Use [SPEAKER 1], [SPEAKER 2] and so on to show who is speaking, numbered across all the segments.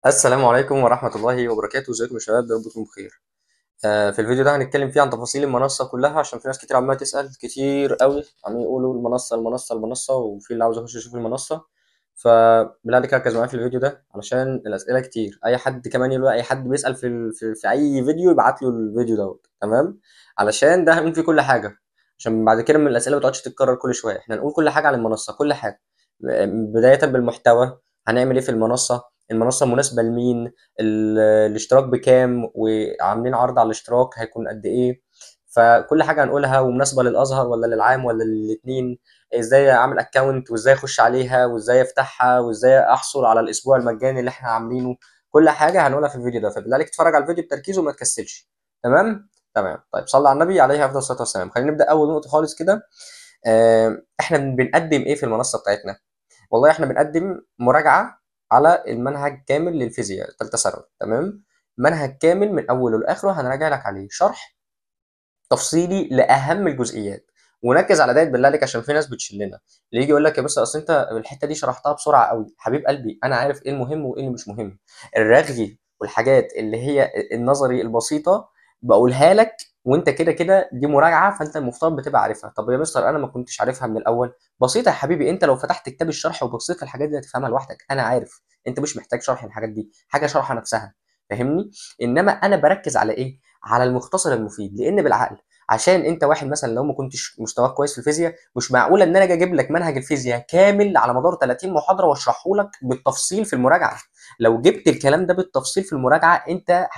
[SPEAKER 1] السلام عليكم ورحمة الله وبركاته. ازيكم يا شباب؟ يا رب تكونوا بخير. في الفيديو ده هنتكلم فيه عن تفاصيل المنصة كلها، عشان في ناس كتير عمالة تسأل كتير قوي، عم يقولوا المنصة، وفي اللي عاوز يخش يشوف المنصة. فبالله عليك ركز معايا في الفيديو ده، علشان الأسئلة كتير. أي حد كمان يقول أي حد بيسأل في أي فيديو يبعت له الفيديو دوت، تمام؟ علشان ده هنقول فيه كل حاجة، عشان بعد كده من الأسئلة ما تقعدش تتكرر كل شوية. احنا هنقول كل حاجة عن المنصة، كل حاجة، بداية بالمحتوى. هنعمل ايه في المنصة؟ المنصة مناسبة لمين؟ الاشتراك بكام؟ وعاملين عرض على الاشتراك هيكون قد ايه؟ فكل حاجه هنقولها، ومناسبه للازهر ولا للعام ولا للاثنين. ازاي اعمل اكونت، وازاي اخش عليها، وازاي افتحها، وازاي احصل على الاسبوع المجاني اللي احنا عاملينه. كل حاجه هنقولها في الفيديو ده، فبالله عليك تتفرج على الفيديو بتركيز وما تكسلش. تمام تمام. طيب صلى على النبي عليه افضل الصلاه والسلام. خلينا نبدا اول نقطه خالص كده. احنا بنقدم ايه في المنصه بتاعتنا؟ والله احنا بنقدم مراجعة على المنهج كامل للفيزياء ثالثة ثانوي، تمام؟ منهج كامل من أوله لآخره هنراجع لك عليه شرح تفصيلي لأهم الجزئيات. ونركز على ديت بالله عليك، عشان في ناس بتشلنا، اللي يجي يقول لك يا بس اصل انت الحته دي شرحتها بسرعه قوي. حبيب قلبي، انا عارف ايه المهم وايه اللي مش مهم. الرغي والحاجات اللي هي النظري البسيطه بقولها لك، وانت كده كده دي مراجعه، فانت المفترض بتبقى عارفها. طب يا مستر انا ما كنتش عارفها من الاول. بسيطه يا حبيبي، انت لو فتحت كتاب الشرح وبصيت في الحاجات دي هتفهمها لوحدك. انا عارف انت مش محتاج شرح الحاجات دي، حاجه شرحها نفسها، فاهمني؟ انما انا بركز على ايه؟ على المختصر المفيد. لان بالعقل، عشان انت واحد مثلا لو ما كنتش مستواك كويس في الفيزياء، مش معقوله ان انا اجي اجيب لك منهج الفيزياء كامل على مدار 30 محاضره واشرحه لك بالتفصيل في المراجعه. لو جبت الكلام ده بالتفصيل في المراجعه انت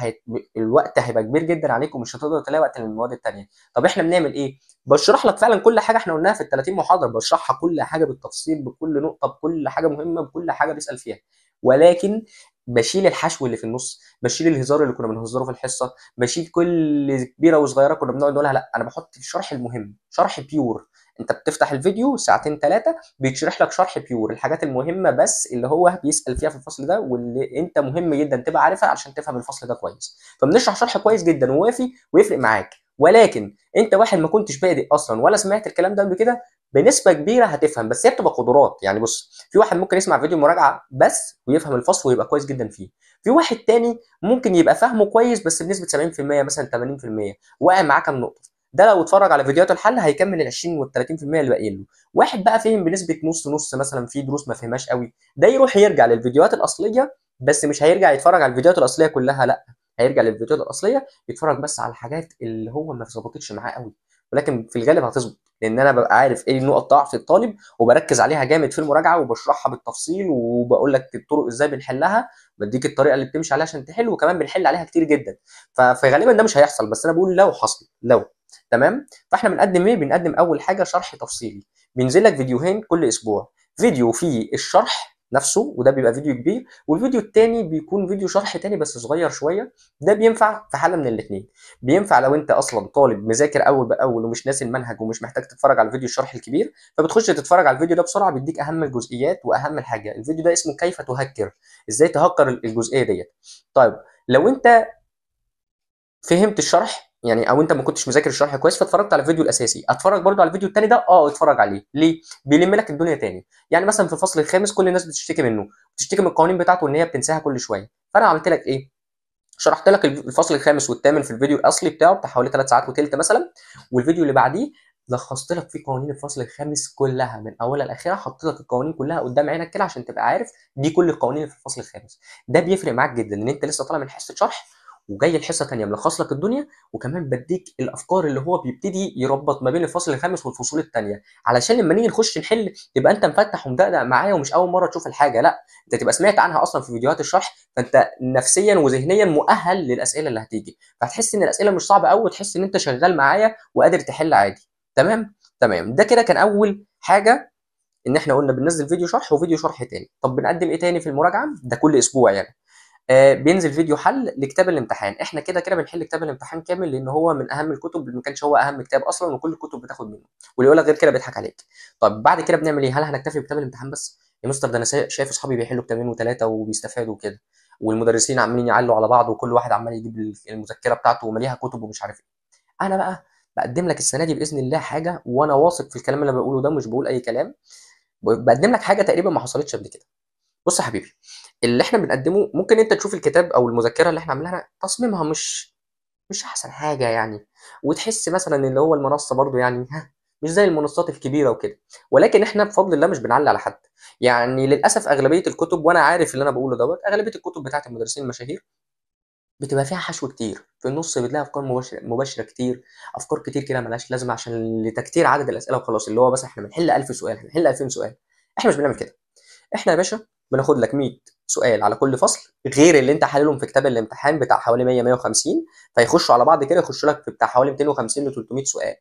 [SPEAKER 1] الوقت هيبقى كبير جدا عليك، ومش هتقدر تلاقي وقت للمواد التانيه. طب احنا بنعمل ايه؟ بشرح لك فعلا كل حاجه احنا قلناها في ال 30 محاضره، بشرحها كل حاجه بالتفصيل، بكل نقطه، بكل حاجه مهمه، بكل حاجه بيسال فيها. ولكن بشيل الحشو اللي في النص، بشيل الهزار اللي كنا بنهزره في الحصه، بشيل كل كبيره وصغيره كنا بنقعد نقولها. لا، انا بحط الشرح المهم، شرح بيور. انت بتفتح الفيديو ساعتين ثلاثه بيتشرح لك شرح بيور، الحاجات المهمه بس اللي هو بيسال فيها في الفصل ده، واللي انت مهم جدا تبقى عارفها عشان تفهم الفصل ده كويس. فبنشرح شرح كويس جدا ووافي ويفرق معاك. ولكن انت واحد ما كنتش بادئ اصلا ولا سمعت الكلام ده قبل كده، بنسبه كبيره هتفهم، بس هي بتبقى قدرات. يعني بص، في واحد ممكن يسمع فيديو مراجعه بس ويفهم الفصل ويبقى كويس جدا فيه. في واحد تاني ممكن يبقى فاهمه كويس بس بنسبه 70% مثلا 80%، واقع معاه كام نقطه. ده لو اتفرج على فيديوهات الحل هيكمل ال 20 وال 30% اللي باقيين له. واحد بقى فهم بنسبه نص نص، مثلا في دروس ما فهمهاش قوي، ده يروح يرجع للفيديوهات الاصليه، بس مش هيرجع يتفرج على الفيديوهات الاصليه كلها، لا، هيرجع للفيديوهات الاصليه يتفرج بس على الحاجات اللي هو ما ظبطتش معاه قوي. ولكن في الغالب هتظبط، لان انا ببقى عارف ايه نقط ضعف الطالب، وبركز عليها جامد في المراجعه، وبشرحها بالتفصيل، وبقول لك الطرق ازاي بنحلها، بديك الطريقه اللي بتمشي عليها عشان تحل، وكمان بنحل عليها كتير جدا. فغالبا ده مش هيحصل، بس انا بقول لو حصل، لو. تمام. فاحنا بنقدم ايه؟ بنقدم اول حاجه شرح تفصيلي، بينزل لك فيديوهين كل اسبوع. فيديو فيه الشرح نفسه، وده بيبقى فيديو كبير، والفيديو التاني بيكون فيديو شرح تاني بس صغير شويه. ده بينفع في حاله من الاثنين. بينفع لو انت اصلا طالب مذاكر اول باول ومش ناسي المنهج ومش محتاج تتفرج على الفيديو الشرح الكبير، فبتخش تتفرج على الفيديو ده بسرعه، بيديك اهم الجزئيات واهم الحاجه. الفيديو ده اسمه كيف تهكر، ازاي تهكر الجزئيه ديت. طيب، لو انت فهمت الشرح يعني، او انت ما كنتش مذاكر الشرح كويس فاتفرجت على الفيديو الاساسي، اتفرج برضو على الفيديو الثاني ده، اتفرج عليه ليه؟ بيلم لك الدنيا تاني. يعني مثلا في الفصل الخامس كل الناس بتشتكي منه، بتشتكي من القوانين بتاعته ان هي بتنساها كل شويه. فانا عملت لك ايه؟ شرحت لك الفصل الخامس والثامن في الفيديو الاصلي بتاعه بتاع حوالي 3 ساعات وثلث مثلا، والفيديو اللي بعديه لخصت لك فيه قوانين الفصل الخامس كلها من اولها لاخرها، حطيت لك القوانين كلها قدام عينك كده عشان تبقى عارف دي كل القوانين اللي في الفصل الخامس. ده بيفرق معاك جدا ان انت لسه طالع من حصه شرح وجاي الحصه ثانيه ملخص لك الدنيا، وكمان بديك الافكار اللي هو بيبتدي يربط ما بين الفصل الخامس والفصول الثانيه، علشان لما نيجي نخش نحل تبقى انت مفتح ومدقدق معايا، ومش اول مره تشوف الحاجه، لا، انت تبقى سمعت عنها اصلا في فيديوهات الشرح، فانت نفسيا وذهنيا مؤهل للاسئله اللي هتيجي، فهتحس ان الاسئله مش صعبه قوي، وتحس ان انت شغال معايا وقادر تحل عادي. تمام تمام. ده كده كان اول حاجه، ان احنا قلنا بننزل فيديو شرح وفيديو شرح تاني. طب بنقدم ايه تاني في المراجعه ده كل اسبوع يعني؟ بينزل فيديو حل لكتاب الامتحان. احنا كده كده بنحل كتاب الامتحان كامل، لان هو من اهم الكتب، ما كانش هو اهم كتاب اصلا، وكل الكتب بتاخد منه، واللي يقول لك غير كده بيضحك عليك. طب بعد كده بنعمل ايه؟ هل هنكتفي بكتاب الامتحان بس؟ يا مستر ده انا شايف اصحابي بيحلوا كتابين وثلاثه وبيستفادوا كده، والمدرسين عمالين يعلوا على بعض، وكل واحد عمال يجيب المذكره بتاعته ومليها كتب ومش عارف ايه. انا بقى بقدم لك السنه دي باذن الله حاجه، وانا واثق في الكلام اللي انا بقوله ده، مش بقول اي كلام، بقدم لك حاجه تقريبا ما حصلتش قبل كده. بص يا حبيبي، اللي احنا بنقدمه ممكن انت تشوف الكتاب او المذكره اللي احنا عاملينها تصميمها مش احسن حاجه يعني، وتحس مثلا ان اللي هو المنصه برضو يعني ها، مش زي المنصات الكبيره وكده. ولكن احنا بفضل الله مش بنعلي على حد. يعني للاسف اغلبيه الكتب، وانا عارف اللي انا بقوله دوت، اغلبيه الكتب بتاعت المدرسين المشاهير بتبقى فيها حشو كتير، في النص بتلاقي افكار مباشره كتير، افكار كتير كده ملهاش لازمه عشان لتكتير عدد الاسئله وخلاص، اللي هو بس احنا بنحل 1000 سؤال، هنحل 2000 سؤال. احنا مش بنعمل كده. احنا يا باشا بناخد لك 100 سؤال على كل فصل، غير اللي انت حللهم في كتاب الامتحان بتاع حوالي 100 150، فيخشوا على بعض كده، يخشوا لك في بتاع حوالي 250 ل 300 سؤال.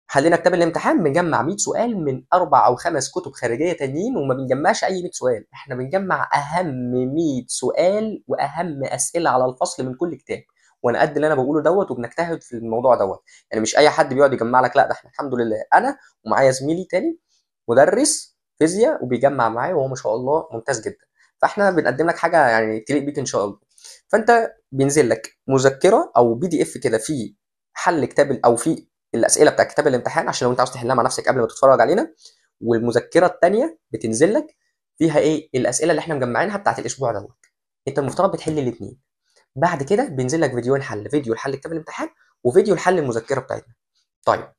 [SPEAKER 1] حلينا كتاب الامتحان بنجمع 100 سؤال من اربع او خمس كتب خارجيه تانيين، وما بنجمعش اي 100 سؤال، احنا بنجمع اهم 100 سؤال واهم اسئله على الفصل من كل كتاب. وانا قد اللي انا بقوله دوت، وبنجتهد في الموضوع دوت. يعني مش اي حد بيقعد يجمع لك، لا ده احنا الحمد لله انا ومعايا زميلي تاني مدرس فيزياء وبيجمع معايا، وهو ما شاء الله ممتاز جدا. فاحنا بنقدم لك حاجه يعني تليق بيك ان شاء الله. فانت بينزل لك مذكره او PDF كده فيه حل كتاب او في الاسئله بتاع كتاب الامتحان، عشان لو انت عاوز تحلها مع نفسك قبل ما تتفرج علينا. والمذكره الثانيه بتنزل لك فيها ايه الاسئله اللي احنا مجمعينها بتاعت الاسبوع دوت. انت المفترض بتحل الاثنين. بعد كده بينزل لك فيديوهين حل، فيديو لحل كتاب الامتحان وفيديو لحل المذكره بتاعتنا. طيب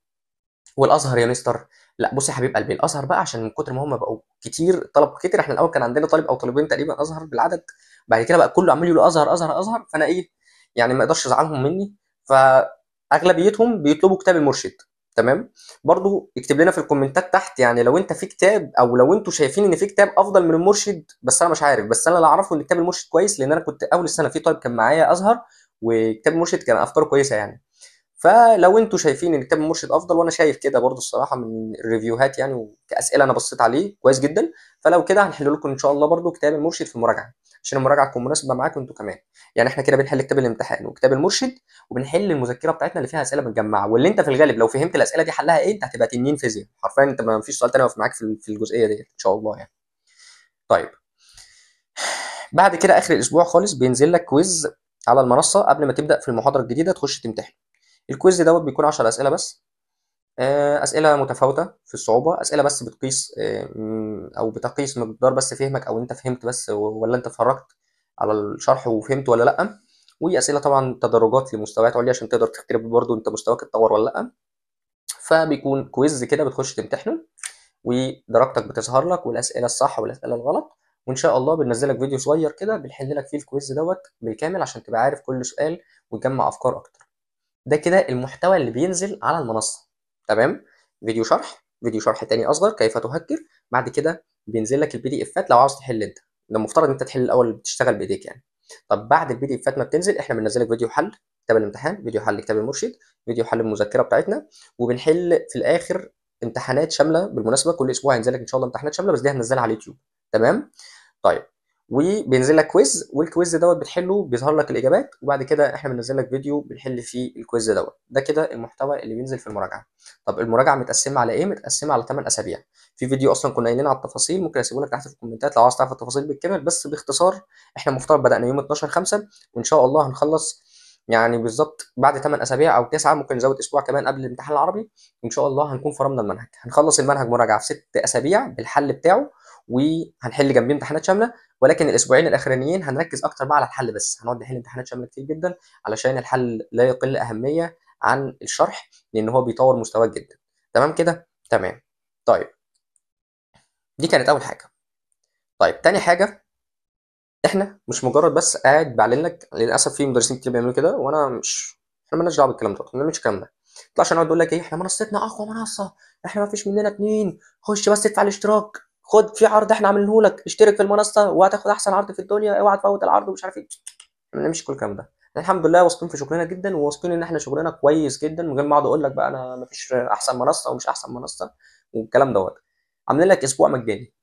[SPEAKER 1] والازهر يا مستر؟ لا بص يا حبيب قلبي، الازهر بقى عشان من كتر ما هم بقوا كتير، طلب كتير، احنا الاول كان عندنا طالب او طالبين تقريبا ازهر بالعدد، بعد كده بقى كله عمال يقول ازهر ازهر ازهر، فانا ايه يعني ما اقدرش ازعلهم مني. فاغلبيتهم بيطلبوا كتاب المرشد. تمام. برضو اكتب لنا في الكومنتات تحت، يعني لو انت في كتاب او لو انتوا شايفين ان في كتاب افضل من المرشد، بس انا مش عارف، بس انا اللي اعرفه ان كتاب المرشد كويس، لان انا كنت اول السنه في طالب كان معايا ازهر، وكتاب المرشد كان افكاره كويسه يعني. فلو انتوا شايفين ان كتاب المرشد افضل، وانا شايف كده برضو الصراحه من الريفيوهات يعني، وكاسئله انا بصيت عليه كويس جدا، فلو كده هنحل لكم ان شاء الله برضو كتاب المرشد في المراجعه، عشان المراجعه تكون مناسبه معاكم انتوا كمان. يعني احنا كده بنحل كتاب الامتحان وكتاب المرشد، وبنحل المذكره بتاعتنا اللي فيها اسئله متجمعه، واللي انت في الغالب لو فهمت الاسئله دي حلها ايه، انت هتبقى تنين فيزياء حرفيا، انت ما فيش سؤال تاني واقف معاك في الجزئيه دي ان شاء الله يعني. طيب بعد كده اخر الاسبوع خالص بينزل لك كويز على المنصه قبل ما تبدا في المحاضره الجديده تخش تمتحن. الكويز دوت بيكون 10 اسئله بس. أسئلة متفاوتة في الصعوبة، أسئلة بس بتقيس أو بتقيس مقدار بس فهمك، أو أنت فهمت بس ولا أنت اتفرجت على الشرح وفهمت ولا لأ. وأسئلة طبعا تدرجات لمستويات عليا عشان تقدر تختبر برضه أنت مستواك اتطور ولا لأ. فبيكون كويز كده بتخش تمتحنه، ودرجتك بتظهر لك، والأسئلة الصح والأسئلة الغلط. وإن شاء الله بننزل لك فيديو صغير كده بنحل لك فيه الكويز دوت بالكامل عشان تبقى عارف كل سؤال وتجمع أفكار أكتر. ده كده المحتوى اللي بينزل على المنصه. تمام. فيديو شرح تاني اصغر كيف تهكر. بعد كده بينزل لك PDF لو عاوز تحل انت، ده المفترض انت تحل الاول بتشتغل بايديك يعني. طب بعد PDF ما بتنزل احنا بننزل لك فيديو حل كتاب الامتحان، فيديو حل كتاب المرشد، فيديو حل المذكره بتاعتنا، وبنحل في الاخر امتحانات شامله. بالمناسبه كل اسبوع هينزل لك ان شاء الله امتحانات شامله، بس دي هننزلها على اليوتيوب. تمام. طيب وبينزل لك كويز، والكويز دوت بتحله بيظهر لك الاجابات، وبعد كده احنا بننزل لك فيديو بنحل فيه الكويز دوت. ده كده المحتوى اللي بينزل في المراجعه. طب المراجعه متقسمه على ايه؟ متقسمه على 8 اسابيع. في فيديو اصلا كنا قايلين على التفاصيل، ممكن اسيبه لك تحت في الكومنتات لو عايز تعرف التفاصيل بالكامل، بس باختصار احنا المفترض بدانا يوم 12 5، وان شاء الله هنخلص يعني بالظبط بعد 8 اسابيع او 9، ممكن نزود اسبوع كمان قبل الامتحان العربي. وان شاء الله هنكون فرمنا المنهج، هنخلص المنهج مراجعه في 6 اسابيع بالحل بتاعه، وهنحل جنبيه امتحانات شامله. ولكن الاسبوعين الاخرانيين هنركز اكتر بقى على الحل بس، هنقعد نحل امتحانات شامله كتير جدا، علشان الحل لا يقل اهميه عن الشرح، لان هو بيطور مستواك جدا. تمام كده تمام. طيب دي كانت اول حاجه. طيب تاني حاجه، احنا مش مجرد بس قاعد بعلن لك، للاسف في مدرسين كتير بيعملوا كده، وانا مش، احنا مالناش دعوه بالكلام ده، ما بنعملش الكلام ده. ما تطلعش نقعد نقول لك ايه احنا منصتنا اقوى منصه، احنا ما فيش مننا اتنين، خش بس ادفع الاشتراك، خد في عرض احنا عاملينه لك، اشترك في المنصه وهتاخد احسن عرض في الدنيا، اوعى تفوت العرض ومش عارف ايه. ما بنعملش كل الكلام ده. إحنا الحمد لله واثقين في شغلنا جدا، وواثقين ان احنا شغلنا كويس جدا، من غير ما اقعد اقول لك بقى انا ما فيش احسن منصه ومش احسن منصه والكلام دوت. عاملين لك اسبوع مجاني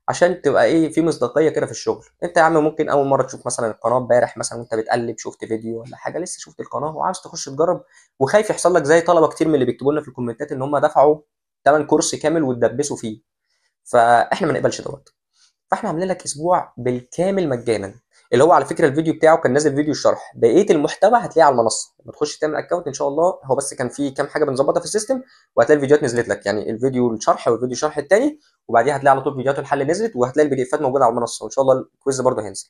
[SPEAKER 1] عشان تبقى ايه في مصداقيه كده في الشغل. انت يا عم ممكن اول مره تشوف مثلا القناه امبارح مثلا وانت بتقلب شفت فيديو ولا حاجه، لسه شفت القناه وعاوز تخش تجرب، وخايف يحصل لك زي طلبه كتير من اللي بيكتبوا لنا في الكومنتات ان هم دفعوا ثمن كورس كامل واتدبسوا فيه. فاحنا ما نقبلش دوت. فاحنا عاملين لك اسبوع بالكامل مجانا. اللي هو على فكره الفيديو بتاعه كان نازل فيديو الشرح، بقيه المحتوى هتلاقيه على المنصه لما تخش تعمل اكونت ان شاء الله. هو بس كان في كام حاجه بنظبطها في السيستم، وهتلاقي الفيديوهات نزلت لك، يعني الفيديو الشرح والفيديو الشرح الثاني، وبعديها هتلاقي على طول فيديوهات الحل نزلت، وهتلاقي البي دي افات موجوده على المنصه، وان شاء الله الكويز برده هينزل.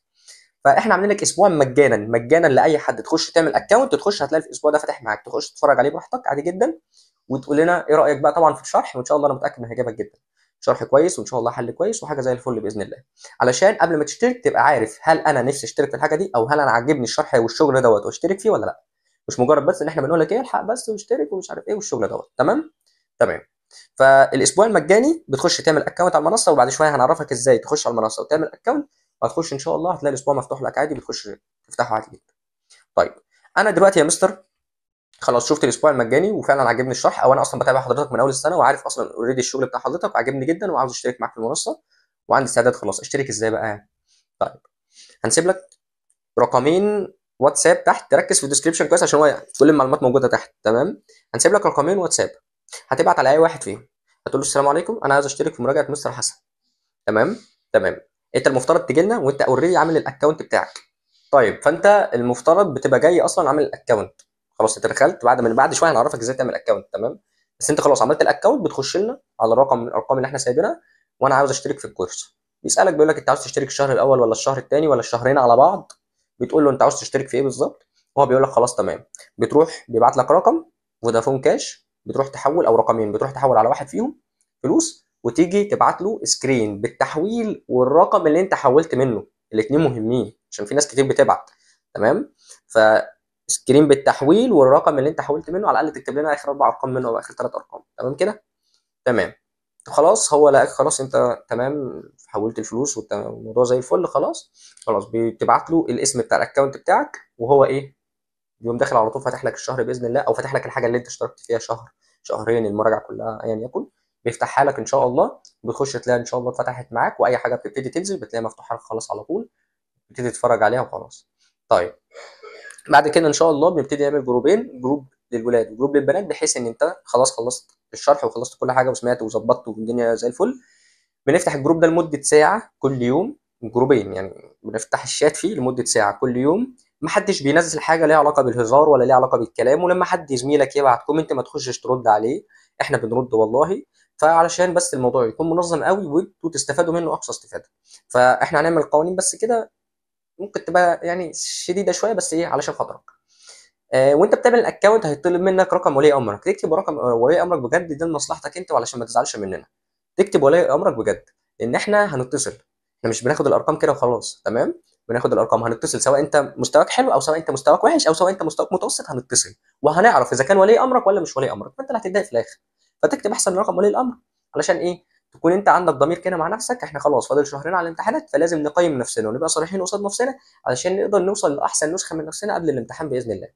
[SPEAKER 1] فاحنا عاملين لك اسبوع مجانا مجانا لاي حد تخش تعمل اكونت، تخش هتلاقي في الاسبوع ده فاتح معاك، تخش تتفرج عليه براحتك عادي جدا، وتقول لنا ايه رايك بقى طبعا في الشرح، وان شاء الله انا متاكد انه هيعجبك جدا. شرح كويس وان شاء الله حل كويس وحاجه زي الفل باذن الله. علشان قبل ما تشترك تبقى عارف هل انا نفسي اشترك في الحاجه دي، او هل انا عاجبني الشرح والشغل دوت واشترك فيه ولا لا. مش مجرد بس ان احنا بنقول لك ايه الحق بس واشترك ومش عارف ايه والشغل دوت. تمام تمام. فالاسبوع المجاني بتخش تعمل اكونت على المنصه، وبعد شويه هنعرفك ازاي تخش على المنصه وتعمل اكونت، وهتخش ان شاء الله هتلاقي الاسبوع مفتوح لك عادي، بتخش تفتحه عادي جدا. طيب انا دلوقتي يا مستر خلاص شفت الاسبوع المجاني وفعلا عجبني الشرح، او انا اصلا بتابع حضرتك من اول السنه وعارف اصلا اوريدي الشغل بتاع حضرتك وعجبني جدا وعاوز اشترك معاك في المنصه، وعندي استعداد خلاص اشترك. ازاي بقى؟ طيب هنسيب لك رقمين واتساب تحت، تركز في الديسكربشن كويس عشان هو كل المعلومات موجوده تحت. تمام. هنسيب لك رقمين واتساب، هتبعت على اي واحد فيهم، هتقول له السلام عليكم انا عايز اشترك في مراجعه مستر حسن. تمام تمام. انت المفترض تجي لنا وانت اوريدي عامل الاكونت بتاعك. طيب فانت المفترض بتبقى جاي اصلا عامل الاكونت، خلاص انت دخلت، بعد شويه هنعرفك ازاي تعمل اكونت. تمام. بس انت خلاص عملت الاكونت، بتخش لنا على الرقم من الارقام اللي احنا سايبينها، وانا عاوز اشترك في الكورس. بيسالك بيقول لك انت عاوز تشترك الشهر الاول ولا الشهر الثاني ولا الشهرين على بعض، بتقول له انت عاوز تشترك في ايه بالظبط، وهو بيقول لك خلاص تمام. بتروح بيبعت لك رقم فودافون كاش، بتروح تحول، او رقمين بتروح تحول على واحد فيهم فلوس، وتيجي تبعت له سكرين بالتحويل والرقم اللي انت حولت منه. الاثنين مهمين عشان في ناس كتير بتبعت. تمام. فسكرين بالتحويل والرقم اللي انت حولت منه، على الاقل تكتب لنا اخر اربع ارقام منه او اخر ثلاث ارقام. تمام كده. تمام. خلاص هو لقاك خلاص انت تمام، حولت الفلوس والموضوع زي الفل خلاص. خلاص بتبعت له الاسم بتاع الاكونت بتاعك، وهو ايه، يقوم داخل على طول فاتح لك الشهر باذن الله، او فاتح لك الحاجه اللي انت اشتركت فيها شهر شهرين المراجعه كلها ايا يكن، بيفتحها لك ان شاء الله. بتخش تلاقي ان شاء الله اتفتحت معاك، واي حاجه بتبتدي تنزل بتلاقيها مفتوحه لك خلاص على طول، بتبتدي تتفرج عليها وخلاص. طيب بعد كده ان شاء الله بنبتدي نعمل جروبين، جروب للولاد وجروب للبنات، بحيث ان انت خلاص خلصت الشرح وخلصت كل حاجه وسمعت وظبطت والدنيا زي الفل. بنفتح الجروب ده لمده ساعه كل يوم، جروبين يعني بنفتح الشات فيه لمده ساعه كل يوم. محدش بينزل حاجه ليها علاقه بالهزار ولا ليها علاقه بالكلام، ولما حد زميلك يبعت كومنت ما تخشش ترد عليه، احنا بنرد والله. فعلشان بس الموضوع يكون منظم قوي وانتوا تستفادوا منه اقصى استفاده، فاحنا هنعمل قوانين بس كده ممكن تبقى يعني شديده شويه، بس ايه علشان خاطرك. وانت بتعمل الاكونت هيطلب منك رقم ولي امرك، تكتب رقم ولي امرك بجد، ده لمصلحتك انت وعلشان ما تزعلش مننا. تكتب ولي امرك بجد، لان احنا هنتصل، احنا مش بناخد الارقام كده وخلاص. تمام. بناخد الارقام هنتصل، سواء انت مستواك حلو او سواء انت مستواك وحش او سواء انت مستواك متوسط، هنتصل وهنعرف اذا كان ولي امرك ولا مش ولي امرك، فانت اللي هتتضايق في الاخر. فتكتب احسن رقم ولي الامر، علشان ايه، تكون انت عندك ضمير كده مع نفسك. احنا خلاص فاضل شهرين على الامتحانات، فلازم نقيم نفسنا ونبقى صريحين قصاد نفسنا علشان نقدر نوصل لاحسن نسخه من نفسنا قبل الامتحان باذن الله.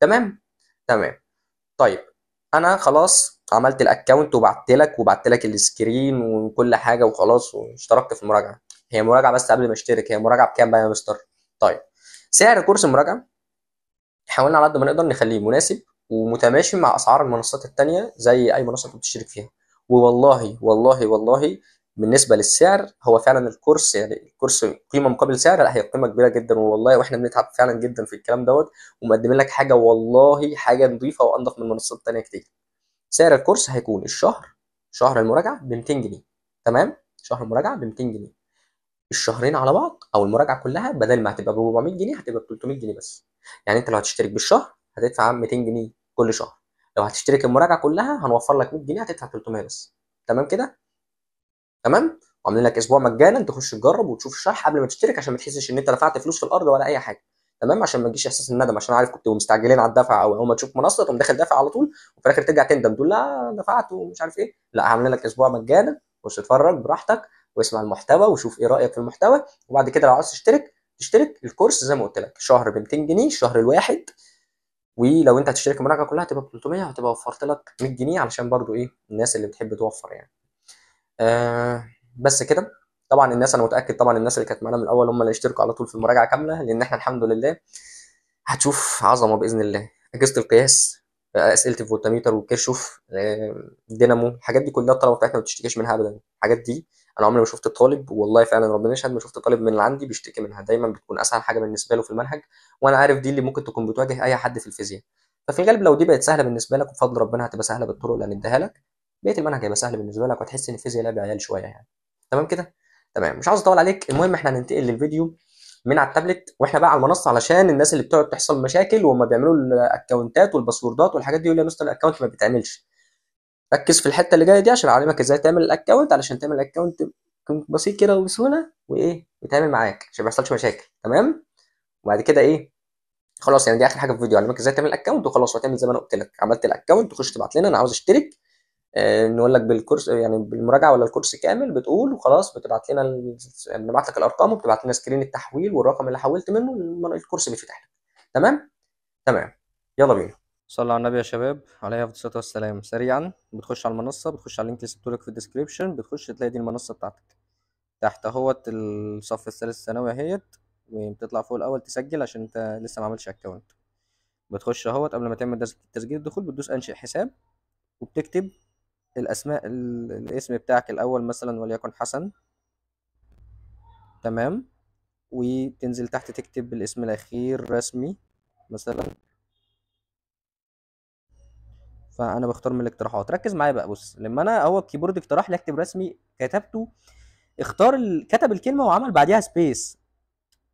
[SPEAKER 1] تمام تمام. طيب انا خلاص عملت الاكونت وبعت لك السكرين وكل حاجه وخلاص واشتركت في المراجعه. هي مراجعه بس قبل ما اشترك، هي مراجعه بكام بقى يا مستر؟ طيب سعر كورس المراجعه حاولنا على قد ما نقدر نخليه مناسب ومتماشي مع اسعار المنصات التانية زي اي منصه بتشترك فيها. والله والله والله بالنسبه للسعر هو فعلا الكورس، يعني الكورس قيمه مقابل سعر، لا هي قيمه كبيره جدا والله، واحنا بنتعب فعلا جدا في الكلام دوت، ومقدمين لك حاجه والله حاجه نظيفه وانضف من منصات تانية كتير. سعر الكورس هيكون شهر المراجعه ب 200 جنيه. تمام. شهر المراجعه ب 200 جنيه. الشهرين على بعض او المراجعه كلها بدل ما هتبقى ب 400 جنيه هتبقى ب 300 جنيه بس. يعني انت لو هتشترك بالشهر هتدفع 200 جنيه كل شهر، لو هتشترك المراجعه كلها هنوفر لك 100 جنيه هتدفع 300 بس. تمام كده. تمام. وعاملين لك اسبوع مجانا تخش تجرب وتشوف الشرح قبل ما تشترك، عشان ما تحسش ان انت دفعت فلوس في الارض ولا اي حاجه. تمام. عشان ما تجيش احساس الندم، عشان عارف كنتوا مستعجلين على الدفع، او اول ما تشوف منصه تقوم داخل دافع على طول، وفي الاخر ترجع تندم تقول لا دفعت ومش عارف ايه. لا عاملين لك اسبوع مجانا، خش اتفرج براحتك واسمع المحتوى وشوف ايه رايك في المحتوى، وبعد كده لو عايز تشترك الكورس زي ما قلت لك شهر ب 200 جنيه الشهر الواحد، ولو انت هتشترك المراجعه كلها هتبقى ب 300، هتبقى وفرت لك 100 جنيه علشان برضو ايه الناس اللي بتحب توفر يعني. بس كده. طبعا الناس انا متاكد طبعا الناس اللي كانت معانا من الاول هم اللي يشتركوا على طول في المراجعه كامله، لان احنا الحمد لله هتشوف عظمه باذن الله. اجهزه القياس، اسئله الفولتميتر والكيرشوف، دينامو، الحاجات دي كلها الطلبه بتاعتنا ما بتشتكيش منها ابدا. الحاجات دي انا عمري ما شفت طالب، والله فعلا ربنا يشهد، ما شفت طالب من اللي عندي بيشتكي منها. دايما بتكون اسهل حاجه بالنسبه له في المنهج، وانا عارف دي اللي ممكن تكون بتواجه اي حد في الفيزياء. ففي الغالب لو دي بقت سهله بالنسبه لك وبفضل ربنا هتبقى سهله بالطرق اللي هنديها لك، بقيه المنهج هيبقى سهل بالنسبه لك، وهتحس ان الفيزياء لعب عيال شويه يعني. تمام كده؟ تمام، مش عاوز اطول عليك. المهم احنا هننتقل للفيديو من على التابلت واحنا بقى على المنصه، علشان الناس اللي بتقعد تحصل مشاكل وهم بيعملوا الاكونتات والباسوردات والحاجات دي، يقول لي يا مستر الاكونت ما بيتعملش. ركز في الحته اللي جايه دي عشان اعلمك ازاي تعمل الاكونت، علشان تعمل الاكونت يكون بسيط كده وبسهوله، وايه يتعمل معاك عشان ما يحصلش مشاكل. تمام؟ وبعد كده ايه، خلاص يعني دي اخر حاجه في الفيديو، اعلمك ازاي تعمل اكونت وخلاص، وهتعمل زي ما انا قلت لك. عملت الاكونت تخش تبعت لنا انا عاوز اشترك، نقول لك بالكورس يعني بالمراجعه ولا الكورس كامل، بتقول وخلاص بتبعت لنا نبعت لك الارقام، وبتبعت لنا سكرين التحويل والرقم اللي حولت منه، الكورس بيتفتح لك. تمام؟ تمام، يلا بينا. صلوا على النبي يا شباب عليه افضل الصلاه والسلام. سريعا بتخش على المنصه، بتخش على اللينك اللي سبته لك في الديسكربشن، بتخش تلاقي دي المنصه بتاعتك تحت اهوت، الصف الثالث ثانوي اهيت، وبتطلع فوق الاول تسجل عشان انت لسه ما عملتش اكونت. بتخش اهوت قبل ما تعمل تسجيل الدخول، بتدوس انشئ حساب، وبتكتب الاسماء الاسم بتاعك الاول مثلا وليكن حسن. تمام؟ وتنزل تحت تكتب الاسم الاخير رسمي مثلا. فانا بختار من الاقتراحات. ركز معايا بقى، بص لما انا هو الكيبورد اقتراح لي اكتب رسمي كتبته، اختار كتب الكلمه وعمل بعديها سبيس.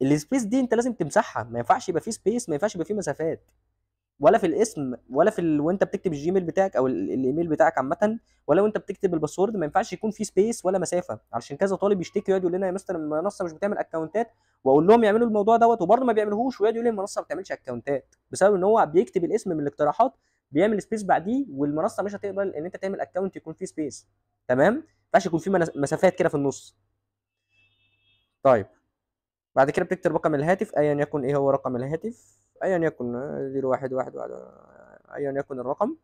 [SPEAKER 1] السبيس دي انت لازم تمسحها، ما ينفعش يبقى فيه سبيس، ما ينفعش يبقى فيه مسافات، ولا في الاسم ولا وانت بتكتب الجيميل بتاعك او الايميل بتاعك عامه، ولا وانت بتكتب الباسورد، ما ينفعش يكون في سبيس ولا مسافه. علشان كذا طالب يشتكي يقعد يقول لنا يا مستر المنصه مش بتعمل اكونتات، واقول لهم يعملوا الموضوع دوت وبرضه ما بيعملوهوش، ويقعد يقول لي المنصه ما بتعملش اكونتات بسبب ان هو بيكتب الاسم من الاقتراحات، بيعمل سبيس بعديه، والمنصه مش هتقبل ان انت تعمل اكونت يكون فيه سبيس. تمام؟ ما ينفعش يكون فيه مسافات كده في النص. طيب، بعد كده بتكتب رقم الهاتف ايا يكن ايه هو رقم الهاتف، ايا يكن 0111 ايا يكن الرقم.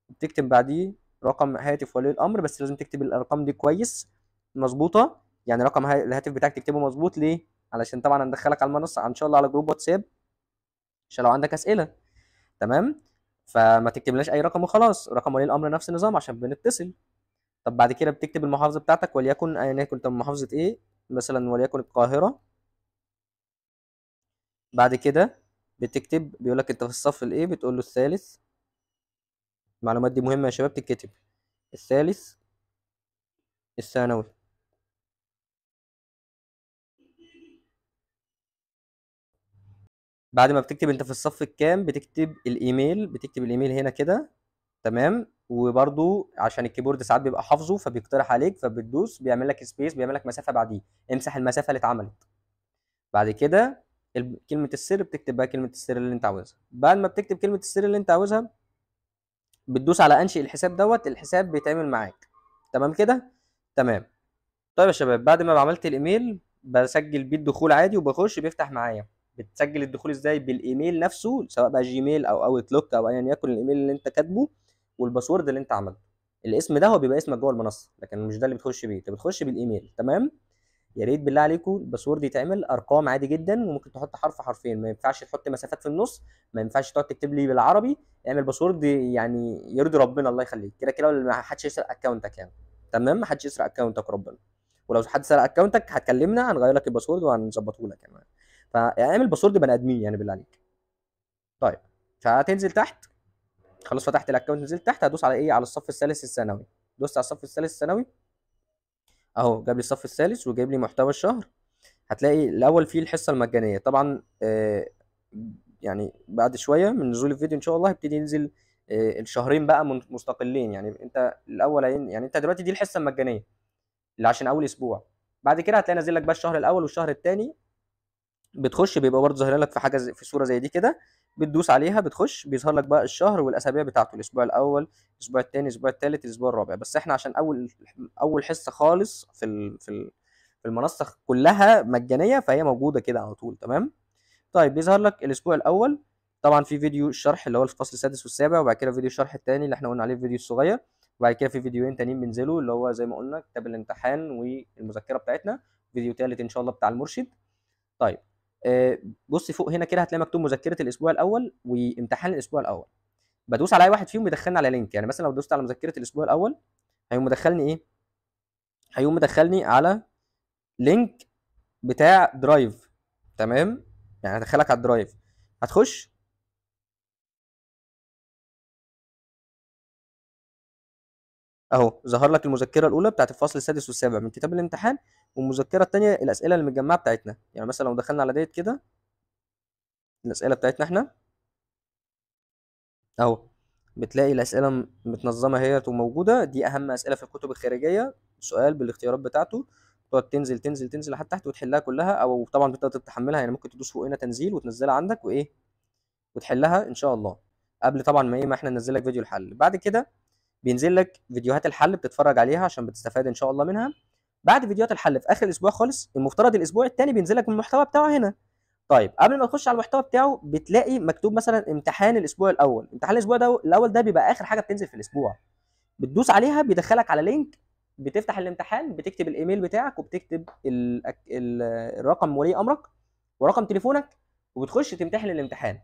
[SPEAKER 1] بتكتب بعديه رقم هاتف ولي الامر، بس لازم تكتب الارقام دي كويس مظبوطه. يعني رقم الهاتف بتاعك تكتبه مظبوط. ليه؟ علشان طبعا هندخلك على المنصه ان شاء الله على جروب واتساب عشان لو عندك اسئله. تمام؟ فما تكتبلناش اي رقم وخلاص. رقم ولي الامر نفس النظام عشان بنتصل. طب بعد كده بتكتب المحافظه بتاعتك وليكن ايا يكن، طب محافظه ايه مثلا، وليكن القاهره. بعد كده بتكتب، بيقول لك انت في الصف الايه، بتقول له الثالث. المعلومات دي مهمه يا شباب تتكتب. الثالث الثانوي. بعد ما بتكتب انت في الصف الكام، بتكتب الايميل، بتكتب الايميل هنا كده. تمام؟ وبرضو عشان الكيبورد ساعات بيبقى حافظه فبيقترح عليك، فبتدوس بيعمل لك سبيس، بيعمل لك مسافه بعديه، امسح المسافه اللي اتعملت. بعد كده كلمه السر، بتكتب بقى كلمه السر اللي انت عاوزها. بعد ما بتكتب كلمه السر اللي انت عاوزها، بتدوس على انشئ الحساب دوت، الحساب بيتعمل معاك. تمام كده؟ تمام. طيب يا شباب، بعد ما عملت الايميل بسجل بيه الدخول عادي وبخش بيفتح معايا. بتسجل الدخول ازاي؟ بالايميل نفسه، سواء بقى جيميل او اوتلوك او ايا يكن الايميل اللي انت كاتبه، والباسورد اللي انت عملته. الاسم ده هو بيبقى اسمك جوه المنصه، لكن مش ده اللي بتخش بيه، انت بتخش بالايميل. تمام؟ يا ريت بالله عليكم الباسورد يتعمل ارقام عادي جدا، وممكن تحط حرف حرفين، ما ينفعش تحط مسافات في النص، ما ينفعش تقعد تكتب لي بالعربي. اعمل باسورد يعني يرضي ربنا، الله يخليك. كده كده ما حدش يسرق اكونتك يعني. تمام؟ ما حدش يسرق اكونتك ربنا. ولو حد سرق اكونتك هتكلمنا هنغير لك الباسورد وهنظبطه لك يعني. فاعمل باسورد بني ادمين يعني بالله عليك. طيب، فهتنزل تحت. خلاص فتحت الاكونت، نزلت تحت، هدوس على ايه؟ على الصف الثالث الثانوي. دوست على الصف الثالث الثانوي اهو، جاب لي الصف الثالث وجايب لي محتوى الشهر. هتلاقي الاول فيه الحصه المجانيه طبعا. يعني بعد شويه من نزول الفيديو ان شاء الله هيبتدي ينزل الشهرين بقى مستقلين. يعني انت الاول يعني انت دلوقتي دي الحصه المجانيه اللي عشان اول اسبوع. بعد كده هتلاقي نازل لك بقى الشهر الاول والشهر الثاني. بتخش بيبقى برضه ظاهر لك في حاجه في صوره زي دي كده، بتدوس عليها بتخش بيظهر لك بقى الشهر والاسابيع بتاعته، الاسبوع الاول، الاسبوع الثاني، الاسبوع الثالث، الاسبوع الرابع. بس احنا عشان اول حصه خالص في المنصه كلها مجانيه، فهي موجوده كده على طول. تمام؟ طيب، بيظهر لك الاسبوع الاول طبعا في فيديو الشرح اللي هو الفصل السادس والسابع، وبعد كده فيديو الشرح الثاني اللي احنا قلنا عليه الفيديو الصغير، وبعد كده في فيديوهين تانيين بينزلوا اللي هو زي ما قلنا كتاب الامتحان والمذكره بتاعتنا، فيديو ثالث ان شاء الله بتاع المرشد. طيب، بص فوق هنا كده هتلاقي مكتوب مذكره الاسبوع الاول وامتحان الاسبوع الاول. بدوس على اي واحد فيهم بيدخلني على لينك. يعني مثلا لو دوست على مذكره الاسبوع الاول هيقوم مدخلني ايه؟ هيقوم مدخلني على لينك بتاع درايف. تمام، يعني هدخلك على الدرايف. هتخش اهو، ظهر لك المذكره الاولى بتاعت الفصل السادس والسابع من كتاب الامتحان، والمذكره الثانيه الاسئله اللي متجمعه بتاعتنا. يعني مثلا لو دخلنا على ديت كده، الاسئله بتاعتنا احنا اهو، بتلاقي الاسئله متنظمه اهيت وموجوده. دي اهم اسئله في الكتب الخارجيه، سؤال بالاختيارات بتاعته، تقعد تنزل تنزل تنزل لحد تحت وتحلها كلها، او طبعا بتقدر تحملها، يعني ممكن تدوس فوق هنا تنزيل وتنزلها عندك وايه، وتحلها ان شاء الله. قبل طبعا ما ايه، ما احنا ننزل لك فيديو الحل. بعد كده بينزل لك فيديوهات الحل بتتفرج عليها عشان بتستفاد ان شاء الله منها. بعد فيديوهات الحل في اخر الاسبوع خالص، المفترض الاسبوع الثاني بينزل لك من المحتوى بتاعه هنا. طيب قبل ما تخش على المحتوى بتاعه بتلاقي مكتوب مثلا امتحان الاسبوع الاول. امتحان الاسبوع ده الاول ده بيبقى اخر حاجه بتنزل في الاسبوع. بتدوس عليها بيدخلك على لينك، بتفتح الامتحان، بتكتب الايميل بتاعك وبتكتب الرقم ولي امرك ورقم تليفونك، وبتخش تمتحن الامتحان.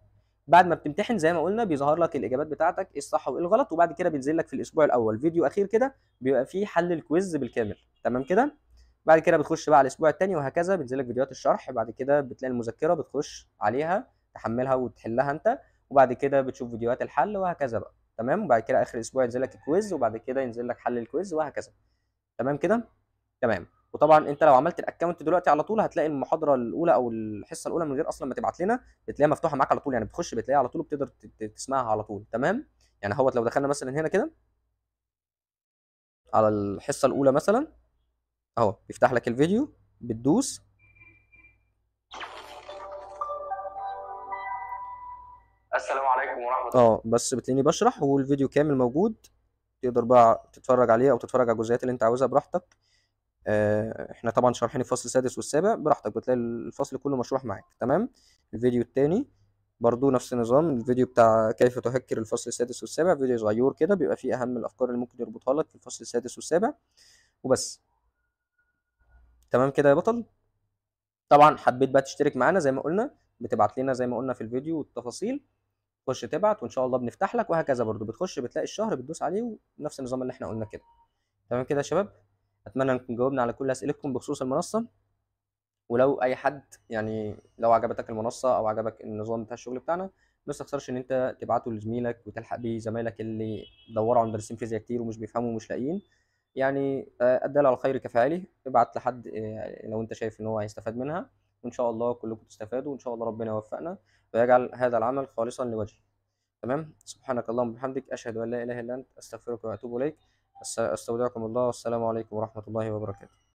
[SPEAKER 1] بعد ما بتمتحن زي ما قلنا بيظهر لك الاجابات بتاعتك ايه الصح وايه الغلط، وبعد كده بينزل لك في الاسبوع الاول فيديو اخير كده بيبقى فيه حل الكويز بالكامل. تمام كده. بعد كده بتخش بقى على الاسبوع الثاني وهكذا، بينزل لك فيديوهات الشرح. بعد كده بتلاقي المذكره بتخش عليها تحملها وتحلها انت، وبعد كده بتشوف فيديوهات الحل وهكذا بقى. تمام. وبعد كده اخر الاسبوع ينزل لك الكويز، وبعد كده ينزل لك حل الكويز وهكذا. تمام كده. تمام. وطبعا انت لو عملت الاكونت دلوقتي على طول هتلاقي المحاضره الاولى او الحصه الاولى من غير اصلا ما تبعت لنا، بتلاقيها مفتوحه معاك على طول، يعني بتخش بتلاقيها على طول وبتقدر تسمعها على طول. تمام. يعني هو لو دخلنا مثلا هنا كده على الحصه الاولى مثلا، اهو بيفتح لك الفيديو، بتدوس السلام عليكم ورحمة الله. بس بتلاقيني بشرح والفيديو كامل موجود، تقدر بقى تتفرج عليه او تتفرج على الجزئيات اللي انت عاوزها براحتك. احنا طبعا شارحين الفصل السادس والسابع براحتك، بتلاقي الفصل كله مشروح معاك. تمام. الفيديو التاني برضو نفس النظام، الفيديو بتاع كيف تهكر الفصل السادس والسابع، فيديو صغير كده بيبقى فيه اهم الافكار اللي ممكن يربطها لك في الفصل السادس والسابع وبس. تمام كده يا بطل. طبعا حبيت بقى تشترك معانا زي ما قلنا، بتبعت لنا زي ما قلنا في الفيديو والتفاصيل، تخش تبعت وان شاء الله بنفتح لك وهكذا. برضو بتخش بتلاقي الشهر بتدوس عليه ونفس النظام اللي احنا قلنا كده. تمام كده يا شباب. اتمنى نكون جاوبنا على كل اسئلتكم بخصوص المنصه. ولو اي حد يعني لو عجبتك المنصه او عجبك النظام بتاع الشغل بتاعنا، ما تستخسرش ان انت تبعته لزميلك وتلحق بيه زمايلك اللي دوروا على مدرسين فيزياء كتير ومش بيفهموا ومش لاقيين. يعني الدال على الخير كفاعله. ابعت لحد لو انت شايف ان هو هيستفاد منها، وان شاء الله كلكم تستفادوا، وان شاء الله ربنا يوفقنا ويجعل هذا العمل خالصا لوجهه. تمام. سبحانك اللهم وبحمدك، اشهد ان لا اله الا انت، استغفرك واتوب اليك. استودعكم الله، والسلام عليكم ورحمه الله وبركاته.